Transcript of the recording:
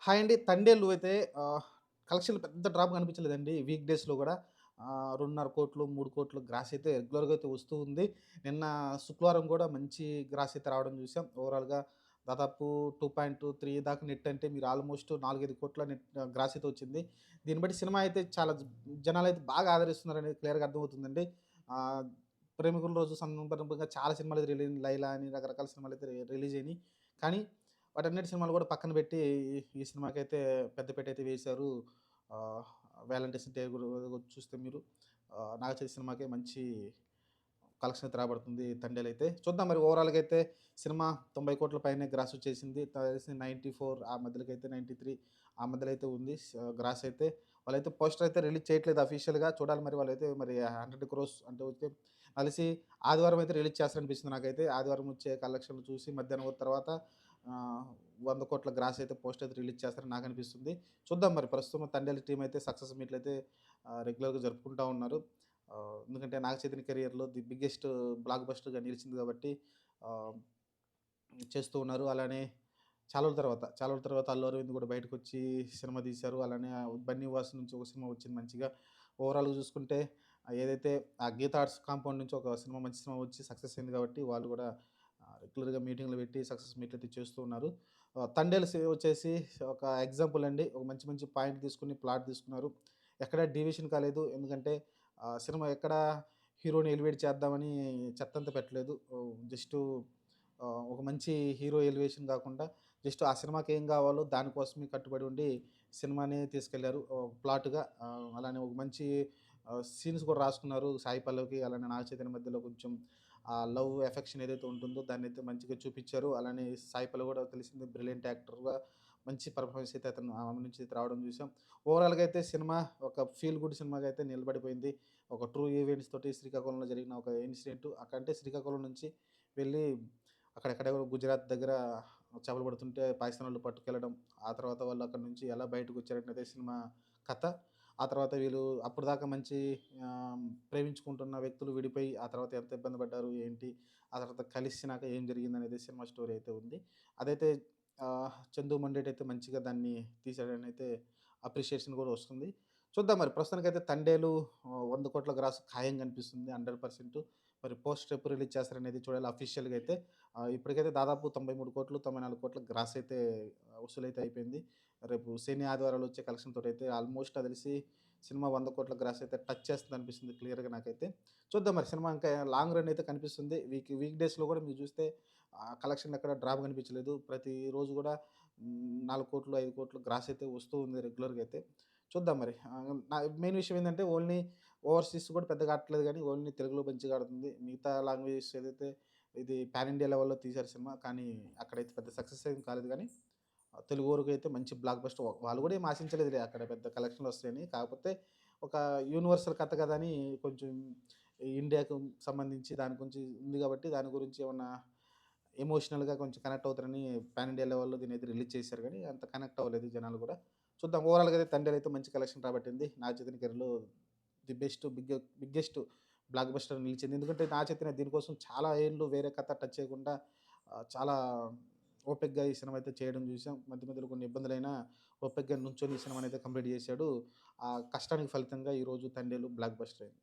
Hi అండి. 'తండేలు' అయితే కలెక్షన్‌లు పెద్ద డ్రాప్ కనిపించలేదండి. వీక్ డేస్‌లో గూడా 2,5,00,00,000, 3,00,00,000 గ్రాస్ అయితే రెగ్యులర్‌గా అయితే వస్తూ ఉంది. నిన్న శుక్రవారం గూడా మంచి గ్రాస్ అయితే రావడం చూసాం. ఓవరాల్‌గా దాదాపు 2.3 దాకా నెట్ అంటే మీరు ఆల్మోస్ట్ 4, 5,00,00,000 నెట్ గ్రాస్ అయితే వచ్చింది. దీన్ని బట్టి సినిమా అయితే చాలా జనాలైతే బాగా ఆదరిస్తున్నారనేది క్లియర్‌గా అర్థమవుతుందండి. ఆహ్, ప్రేమికుల రోజు సందర్భంగా చాలా సినిమాలు అయితే 'లైలా' అని రకరకాల సినిమాలైతే రిలీజ్ అయినాయి. కానీ వాటన్నిటి సినిమాలు కూడా పక్కన పెట్టి ఈ సినిమాకైతే పెద్దపీట అయితే వేశారు. ఆహ్, 'వ్యాలంటైన్స్ డే' చూస్తే మీరు 'నాగచైతన్య' సినిమాకే మంచి కలెక్షన్ అయితే రాబడుతుంది 'తండేలైతే'. చూద్దాం మరి ఓవరాల్‌గా అయితే సినిమా 90,00,00,000 పైనే గ్రాస్ వచ్చేసింది. నాకు తెలిసి 94 ఆ మధ్యలోకైతే 93 ఆ మధ్యలో అయితే ఉంది. గ్రాస్ అయితే వాళ్ళైతే పోస్టర్ అయితే రిలీజ్ చేయట్లేదు అఫీషియల్‌గా. చూడాలి మరి వాళ్ళైతే మరి 100 క్రోర్స్ అంటే వచ్చే నాకు తెలిసి ఆదివారం అయితే రిలీజ్ చేస్తారనిపిస్తుంది నాకైతే. ఆదివారం వచ్చే కలెక్షన్‌లు చూసి మధ్యాహ్నం తర్వాత ఆహ్, 100,00,00,000 గ్రాస్ అయితే పోస్టర్ అయితే రిలీజ్ చేస్తారని నాకనిపిస్తుంది. చూద్దాం మరి ప్రస్తుతం 'తండేల్' టీమ్ అయితే సక్సెస్ మీట్‌లయితే రెగ్యులర్‌గా జరుపుకుంటా ఉన్నారు. ఎందుకంటే 'నాగ చైతన్య' కెరియర్‌లో ది బిగ్గెస్ట్ బ్లాక్ బస్టర్‌గా నిలిచింది కాబట్టి ఆహ్, చేస్తూ ఉన్నారు. అలానే చాలా రోజుల తర్వాత 'అల్లు అరవింద్' కూడా బయటకొచ్చి సినిమా తీశారు. అలానే 'బన్నీ వాస్' నుంచి ఒక సినిమా వచ్చింది మంచిగా. ఓవరాల్‌గా చూసుకుంటే ఏదైతే ఆ 'గీతా ఆర్ట్స్' కాంపౌండ్ నుంచి ఒక సినిమా మంచి సినిమా వచ్చి సక్సెస్ అయింది కాబట్టి వాళ్ళు కూడా రెగ్యులర్‌గా మీటింగ్‌లు పెట్టి సక్సెస్ మీట్లు అయితే చేస్తూ ఉన్నారు. 'తండేల్' వచ్చేసి ఒక ఎగ్జాంపుల్ అండి. ఒక మంచి మంచి పాయింట్ తీసుకొని ప్లాట్ తీసుకున్నారు. ఎక్కడ డీవియేషన్ కాలేదు. ఎందుకంటే సినిమా ఎక్కడ హీరోని ఎలివేట్ చేద్దామని చెత్తంతా పెట్టలేదు. జస్టు ఒక మంచి హీరో ఎలివేషన్ గాకుండా జస్ట్ ఆ సినిమాకి ఏం గావాలో దానికోసమే కట్టుబడి ఉండి సినిమాని తీసుకెళ్లారు. ప్లాట్‌గా అలానే ఒక మంచి సీన్స్ కూడా రాసుకున్నారు. సాయి పల్లవికి అలానే నాగ చైతన్య మధ్యలో కొంచెం లవ్ ఎఫెక్షన్ ఏదైతే ఉంటుందో దాన్నైతే మంచిగా చూపిచ్చారు. అలానే సాయి పల్లవి గూడా తెలిసిందే బ్రిలియంట్ యాక్టర్‌గా మంచి పెర్ఫార్మన్స్ అయితే అతను ఆమె నుంచి అయితే రావడం చూసాం. ఓవరాల్‌గా అయితే సినిమా ఒక ఫీల్ గుడ్ సినిమాగా అయితే నిలబడిపోయింది. ఒక ట్రూ ఈవెంట్స్ తోటి శ్రీకాకుళంలో జరిగిన ఒక ఇన్సిడెంట్ అక్కడంటే శ్రీకాకుళం నుంచి వెళ్ళి అక్కడెక్కడో గుజరాత్ దగ్గర చేపలు పడుతుంటే పాకిస్తానోళ్ళు పట్టుకెళ్ళడం. ఆ తర్వాత వాళ్ళు అక్కడి నుంచి ఎలా బయటకొచ్చారనేదే సినిమా కథ. ఆ తర్వాత వీళ్ళు అప్పటిదాకా మంచి ఆహ్, ప్రేమించుకుంటున్న వ్యక్తులు విడిపోయి, ఆ తర్వాత ఎంత ఇబ్బంది పడ్డారు, ఏంటి? ఆ తర్వాత కలిసినాక ఏం జరిగిందనేది సినిమా స్టోరీ అయితే ఉంది. అదైతే 'చందు మొండేటి' అయితే మంచిగా దాన్ని తీశాడనైతే అప్రిషియేషన్ కూడా వస్తుంది. చూద్దాం మరి ప్రస్తుతానికైతే 'తండేలు' 100,00,00,000 గ్రాస్ ఖాయంగా అనిపిస్తుంది 100%. మరి పోస్టర్ ఎప్పుడు రిలీజ్ చేస్తారనేది చూడాలి అఫీషియల్‌గా అయితే. ఇప్పటికైతే దాదాపు 93,00,00,000, 94,00,00,000 గ్రాస్ అయితే వసూలైతే అయిపోయింది. రేపు శని, ఆదివారాలు వచ్చే కలెక్షన్ తోటైతే ఆల్మోస్ట్ నాకు తెలిసి సినిమా 100,00,00,000 గ్రాస్ అయితే టచ్ చేస్తుందనిపిస్తుంది క్లియర్‌గా నాకైతే. చూద్దాం మరి సినిమా ఇంకా లాంగ్ రన్ అయితే కనిపిస్తుంది. వీక్ డేస్‌లో కూడా మీరు చూస్తే కలెక్షన్ ఎక్కడ డ్రాప్ కనిపించలేదు. ప్రతిరోజు కూడా 4,00,00,000, 5,00,00,000 గ్రాస్ అయితే వస్తూ ఉంది రెగ్యులర్‌గా అయితే. చూద్దాం మరి. నా మెయిన్ విషయం ఏందంటే ఓన్లీ ఓవర్‌సీస్ కూడా పెద్దగా ఆడట్లేదు గానీ, ఓన్లీ తెలుగులో మంచిగా ఆడుతుంది. మిగతా లాంగ్వేజెస్ ఏదైతే ఇది పాన్ ఇండియా లెవెల్‌లో తీశారు సినిమా. కానీ అక్కడైతే పెద్ద సక్సెస్ ఏం కాలేదు గానీ, తెలుగు వరకైతే మంచి బ్లాక్ బస్టర్. వాళ్ళు కూడా ఏమి ఆశించలేదులే అక్కడ పెద్ద కలెక్షన్‌లొస్తాయని. కాకపోతే ఒక యూనివర్సల్ కథ కదా అని కొంచెం ఇండియాకు సంబంధించి దాని గురించి ఉంది కాబట్టి, దాని గురించి ఏమన్నా ఎమోషనల్‌గా కొంచెం కనెక్ట్ అవుతారని పాన్ ఇండియా లెవెల్‌లో దీన్నైతే రిలీజ్ చేశారు గానీ, అంత కనెక్ట్ అవ్వలేదు జనాలు గూడా. చూద్దాం ఓవరాల్‌గా అయితే 'తండేల్' అయితే మంచి కలెక్షన్ రాబట్టింది. నాగ చైతన్య కెరీర్‌లో the best biggest block buster నిలిచింది. ఎందుకంటే నాగ చైతన్య దీనికోసం చాలా ఏళ్ళు వేరే కథ టచ్ చేయకుండా చాలా ఓపికగా ఈ సినిమా అయితే చేయడం చూసాం. మధ్య మధ్యలో కొన్ని ఇబ్బందులైనా ఓపికగా నుంచొని ఈ సినిమానైతే కంప్లీట్ చేశాడు. ఆ కష్టానికి ఫలితంగా ఈరోజు 'తండేలు' బ్లాక్ బస్టర్ అయింది.